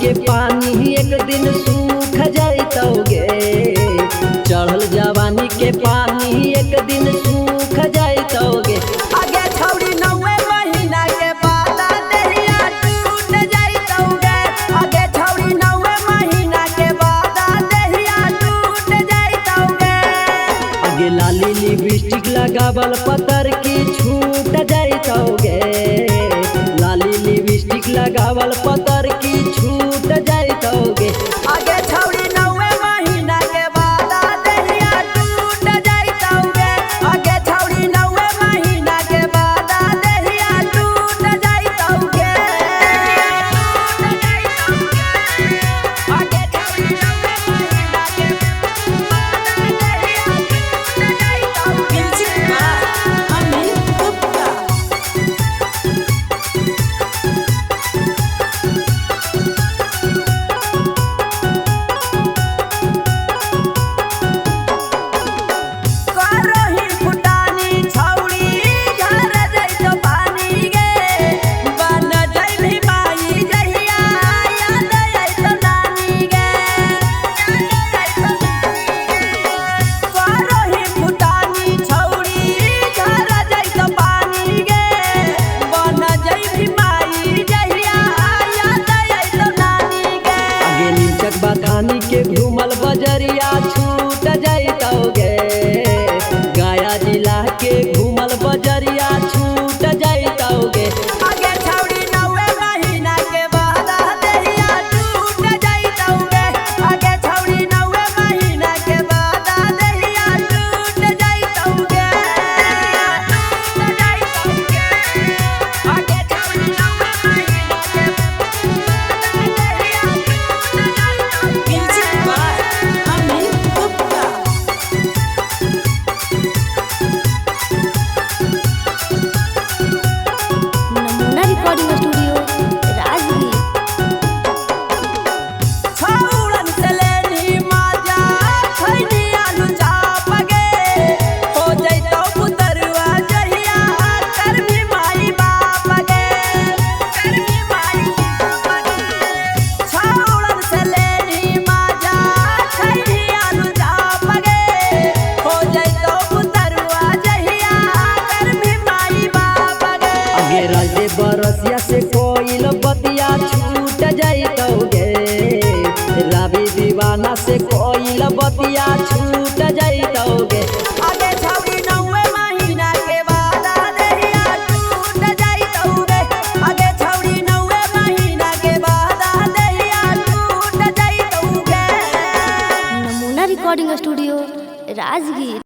के पानी एक दिन सूख जाइतोगे। चढ़ल जवानी के पानी एक दिन सूख जाइतोगे। आगे छौड़ी 9 महीना के बाद देहिया टूट जाइतोगे। आगे छौड़ी 9 महीना के बाद देहिया टूट जाइतोगे। आगे लाली लिपस्टिक लगावल पतर की छूट जाइतोगे। लाली लिपस्टिक लगावल पतर की छूट जाइतोगे। आगे छौड़ी 9 महीना के बाद देहिया टूट जाइतोगे। आगे छौड़ी 9 महीना के बाद देहिया टूट जाइतोगे। आगे छौड़ी 9 महीना के बाद देहिया टूट जाइतोगे। अमित गुप्ता करही फुटानी छौड़ी घर जइतो पानी गे। बन जइभी माई जहिया याद अइतो नानी गे। करही फुटानी छौड़ी घर जइतो पानी गे। बन जइभी माई जहिया याद अइतो नानी गे। आगे नीचक बथानी के घूमल बजरिया छूट जाइतोगे। गया जिला के घूमल बजरिया छूट जाइतोगे। आगे छौड़ी 9 महीना के बाद देहिया टूट जाइतोगे। आगे छौड़ी 9 महीना के बाद देहिया टूट जाइतोगे। आगे छौड़ी 9 महीना के बाद देहिया टूट जाइतोगे। अमित गुप्ता नमूना रिकॉर्डिंग स्टूडियो राजगीर। छौड़न से लेनी माजा खैनी आलू चाप गे। हो जइतो पुतरुआ जहिया करभी माई बाप गे। करभी माई बाप गे। छौड़न से लेनी माजा खैनी आलू चाप गे। हो जइतो पुतरुआ जहिया करभी माई बाप गे। आगे राजे बरसिया से कोइल बतिया छूट जाइतोगे। रावी दीवाना से कोइल बतिया छूट जाइतोगे। आगे छौड़ी 9 महीना के बाद देहिया टूट जाइतोगे। आगे छौड़ी 9 महीना के बाद देहिया टूट जाइतोगे। नमूना रिकॉर्डिंग स्टूडियो राजगीर।